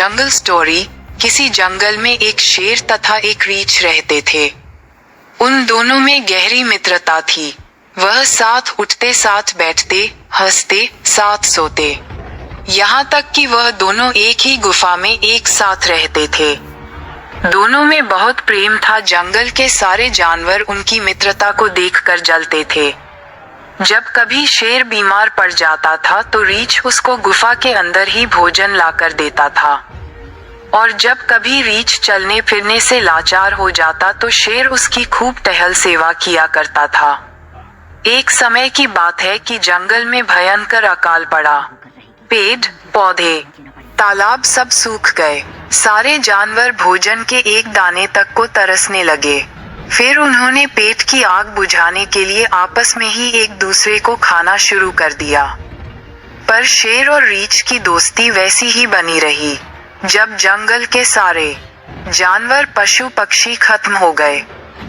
जंगल story. किसी जंगल में एक शेर तथा एक रीछ रहते थे। उन दोनों में गहरी मित्रता थी। वह साथ उठते, साथ बैठते, हंसते, साथ सोते। यहाँ तक कि वह दोनों एक ही गुफा में एक साथ रहते थे। दोनों में बहुत प्रेम था। जंगल के सारे जानवर उनकी मित्रता को देखकर जलते थे। जब कभी शेर बीमार पड़ जाता था तो रीछ उसको गुफा के अंदर ही भोजन लाकर देता था, और जब कभी रीछ चलने फिरने से लाचार हो जाता तो शेर उसकी खूब टहल सेवा किया करता था। एक समय की बात है कि जंगल में भयंकर अकाल पड़ा। पेड़ पौधे, तालाब सब सूख गए। सारे जानवर भोजन के एक दाने तक को तरसने लगे। फिर उन्होंने पेट की आग बुझाने के लिए आपस में ही एक दूसरे को खाना शुरू कर दिया। पर शेर और रीछ की दोस्ती वैसी ही बनी रही। जब जंगल के सारे जानवर पशु पक्षी खत्म हो गए,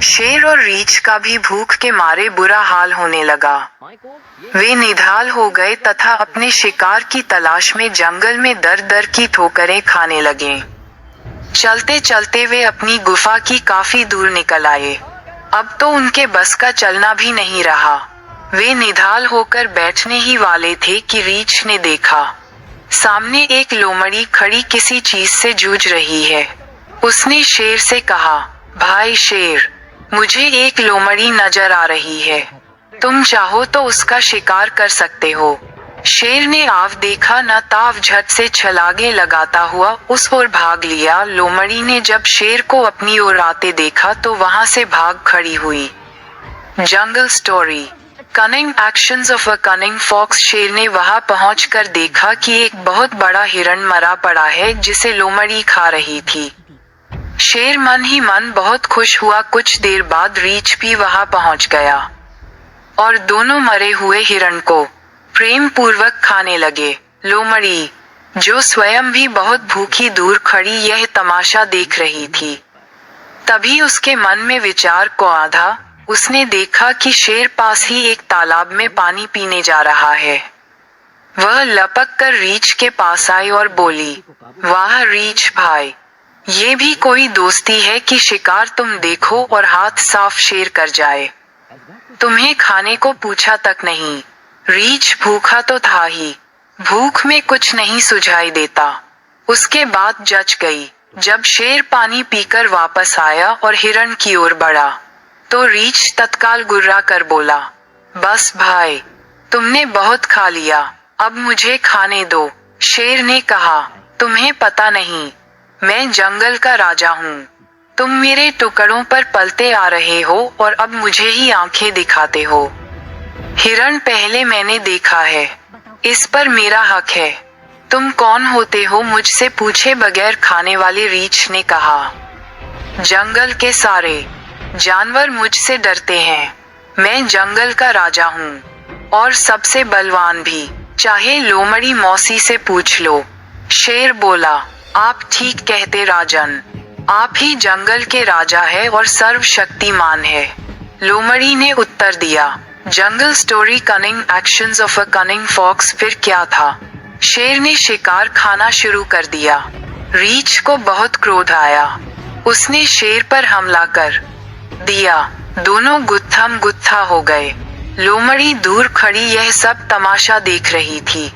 शेर और रीछ का भी भूख के मारे बुरा हाल होने लगा। वे निढाल हो गए तथा अपने शिकार की तलाश में जंगल में दर दर की ठोकरें खाने लगे। चलते चलते वे अपनी गुफा की काफी दूर निकल आए। अब तो उनके बस का चलना भी नहीं रहा। वे निढाल होकर बैठने ही वाले थे कि रीछ ने देखा, सामने एक लोमड़ी खड़ी किसी चीज से जूझ रही है। उसने शेर से कहा, भाई शेर, मुझे एक लोमड़ी नजर आ रही है, तुम चाहो तो उसका शिकार कर सकते हो। शेर ने आव देखा न ताव झट से छलांगे लगाता हुआ उस ओर भाग लिया। लोमड़ी ने जब शेर को अपनी ओर आते देखा तो वहां से भाग खड़ी हुई। Jungle story. Cunning actions of a cunning fox. शेर ने वहां पहुंचकर देखा कि एक बहुत बड़ा हिरण मरा पड़ा है जिसे लोमड़ी खा रही थी। शेर मन ही मन बहुत खुश हुआ। कुछ देर बाद रीछ भी वहां पहुंच गया और दोनों मरे हुए हिरण को प्रेम पूर्वक खाने लगे। लोमड़ी, जो स्वयं भी बहुत भूखी दूर खड़ी यह तमाशा देख रही थी, तभी उसके मन में विचार को आधा। उसने देखा कि शेर पास ही एक तालाब में पानी पीने जा रहा है। वह लपक कर रीछ के पास आई और बोली, वाह रीछ भाई, ये भी कोई दोस्ती है कि शिकार तुम देखो और हाथ साफ शेर कर जाए। तुम्हें खाने को पूछा तक नहीं। रीछ भूखा तो था ही, भूख में कुछ नहीं सुझाई देता। उसके बाद जच गई। जब शेर पानी पीकर वापस आया और हिरण की ओर बढ़ा तो रीछ तत्काल गुर्रा कर बोला, बस भाई, तुमने बहुत खा लिया, अब मुझे खाने दो। शेर ने कहा, तुम्हें पता नहीं, मैं जंगल का राजा हूँ। तुम मेरे टुकड़ों पर पलते आ रहे हो और अब मुझे ही आंखें दिखाते हो। हिरण पहले मैंने देखा है, इस पर मेरा हक है। तुम कौन होते हो मुझसे पूछे बगैर खाने वाले रीछ ने कहा। जंगल के सारे जानवर मुझसे डरते हैं। मैं जंगल का राजा हूँ और सबसे बलवान भी, चाहे लोमड़ी मौसी से पूछ लो। शेर बोला, आप ठीक कहते राजन, आप ही जंगल के राजा है और सर्वशक्तिमान है। लोमड़ी ने उत्तर दिया। Jungle story. Cunning actions of a cunning fox. फिर क्या था, शेर ने शिकार खाना शुरू कर दिया। रीछ को बहुत क्रोध आया। उसने शेर पर हमला कर दिया। दोनों गुत्थम गुत्था हो गए। लोमड़ी दूर खड़ी यह सब तमाशा देख रही थी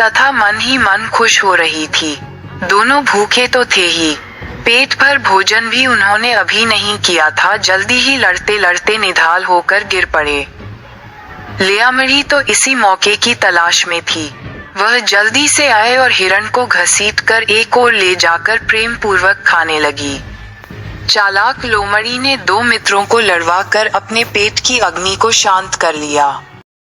तथा मन ही मन खुश हो रही थी। दोनों भूखे तो थे ही, पेट भर भोजन भी उन्होंने अभी नहीं किया था। जल्दी ही लड़ते लड़ते निढाल होकर गिर पड़े। लोमड़ी तो इसी मौके की तलाश में थी। वह जल्दी से आए और हिरण को घसीटकर एक ओर ले जाकर प्रेम पूर्वक खाने लगी। चालाक लोमड़ी ने दो मित्रों को लड़वा कर अपने पेट की अग्नि को शांत कर लिया।